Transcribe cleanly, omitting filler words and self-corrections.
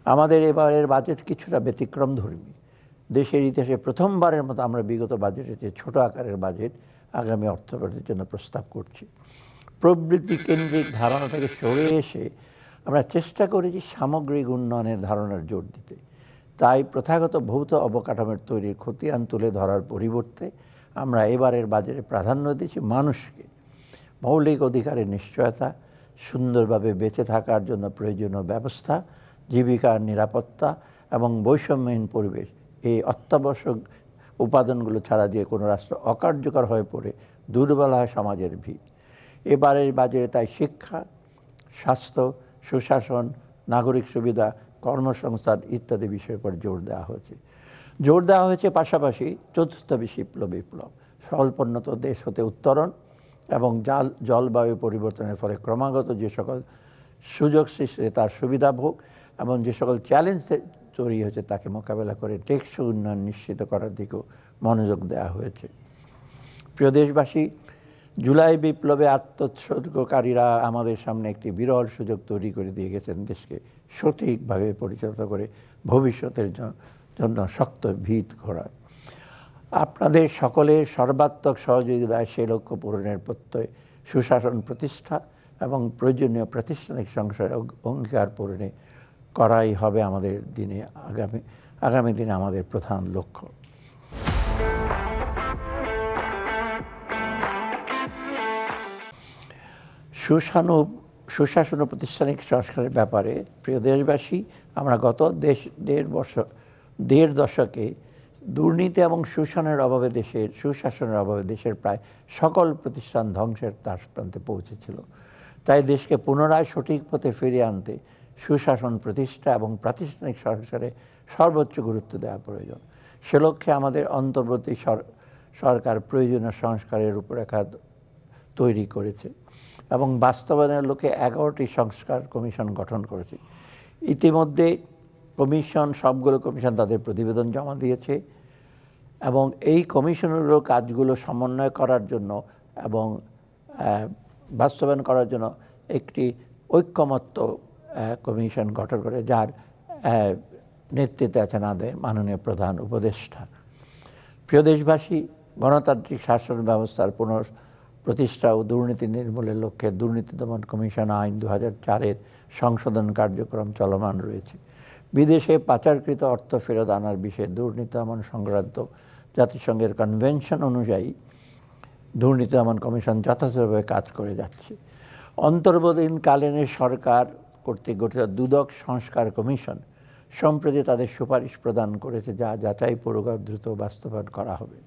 আমাদের এবারের বাজেট কিছুটা ব্যতিক্রমধর্মী। দেশের ইতিহাসে প্রথমবারের মতো আমরা বিগত বাজেটের চেয়ে ছোট আকারের বাজেট আগামী অর্থবর্ষের জন্য প্রস্তাব করছি। প্রবৃদ্ধি কেন্দ্রিক ধারণা থেকে সরে এসে আমরা চেষ্টা করেছি সামগ্রিক উন্নয়নের ধারণার জোর দিতে। তাই প্রথাগত ভৌত অবকাঠামোর তৈরির খতিয়ান তুলে ধরার পরিবর্তে আমরা এবারের বাজেটে প্রাধান্য দিয়েছি মানুষকে। মৌলিক অধিকারের নিশ্চয়তা, সুন্দরভাবে বেঁচে থাকার জন্য প্রয়োজনীয় ব্যবস্থা, জীবিকার নিরাপত্তা এবং বৈষম্যহীন পরিবেশ, এই অত্যাবশ্যক উপাদানগুলো ছাড়া যে কোনো রাষ্ট্র অকার্যকর হয়ে পড়ে দুর্বল হয় সমাজের ভিত। এবারের বাজেটে তাই শিক্ষা, স্বাস্থ্য, সুশাসন, নাগরিক সুবিধা, কর্মসংস্থান ইত্যাদি বিষয়ের উপর জোর দেওয়া হয়েছে। জোর দেওয়া হয়েছে পাশাপাশি চতুর্থ বিপ্লব, স্বল্পোন্নত দেশ হতে উত্তরণ এবং জলবায়ু পরিবর্তনের ফলে ক্রমাগত যে সকল সুযোগ সৃষ্টি তার সুবিধা ভোগ এবং যে সকল চ্যালেঞ্জ তৈরি হয়েছে তাকে মোকাবেলা করে টেকসই উন্নয়ন নিশ্চিত করার দিকেও মনোযোগ দেওয়া হয়েছে। প্রিয় দেশবাসী, জুলাই বিপ্লবে আত্মোৎসর্গকারীরা আমাদের সামনে একটি বিরল সুযোগ তৈরি করে দিয়ে গেছেন দেশকে সঠিকভাবে পরিচালিত করে ভবিষ্যতের জন্য শক্ত ভিত গড়ার। আপনাদের সকলের সর্বাত্মক সহযোগিতায় সে লক্ষ্য পূরণের প্রত্যয় সুশাসন প্রতিষ্ঠা এবং প্রয়োজনীয় প্রাতিষ্ঠানিক সংস্কারের অঙ্গীকার পূরণে করাই হবে আমাদের আগামী দিনে আমাদের প্রধান লক্ষ্য। সুশাসন ও প্রাতিষ্ঠানিক সংস্কারের ব্যাপারে প্রিয় দেশবাসী, আমরা গত দেড় দশকে দুর্নীতি এবং সুশাসনের অভাবে দেশের প্রায় সকল প্রতিষ্ঠান ধ্বংসের প্রান্তে পৌঁছেছিল। তাই দেশকে পুনরায় সঠিক পথে ফিরিয়ে আনতে সুশাসন প্রতিষ্ঠা এবং প্রাতিষ্ঠানিক সংস্কারে সর্বোচ্চ গুরুত্ব দেওয়া প্রয়োজন। সে লক্ষ্যে আমাদের অন্তর্বর্তী সরকার প্রয়োজনীয় সংস্কারের রূপরেখা তৈরি করেছে এবং বাস্তবায়নের লক্ষ্যে 11টি সংস্কার কমিশন গঠন করেছে। ইতিমধ্যে সবগুলো কমিশন তাদের প্রতিবেদন জমা দিয়েছে এবং এই কমিশনের কাজগুলো সমন্বয় করার জন্য এবং বাস্তবায়ন করার জন্য একটি ঐক্যমত্য কমিশন গঠন করে, যার নেতৃত্বে আছেন আমাদের মাননীয় প্রধান উপদেষ্টা। প্রিয় দেশবাসী, গণতান্ত্রিক শাসন ব্যবস্থার প্রতিষ্ঠা ও দুর্নীতি নির্মূলের লক্ষ্যে দুর্নীতি দমন কমিশন আইন 2004-এর সংশোধন কার্যক্রম চলমান রয়েছে। বিদেশে পাচারকৃত অর্থ ফেরত আনার বিষয়ে দুর্নীতি দমন সংক্রান্ত জাতিসংঘের কনভেনশন অনুযায়ী দুর্নীতি দমন কমিশন যথাযথভাবে কাজ করে যাচ্ছে। অন্তর্বর্তীকালীন সরকার কর্তৃক গঠিত দুদক সংস্কার কমিশন সম্প্রতি তাদের সুপারিশ প্রদান করেছে, যা যাচাই পূর্বক দ্রুত বাস্তবায়ন করা হবে।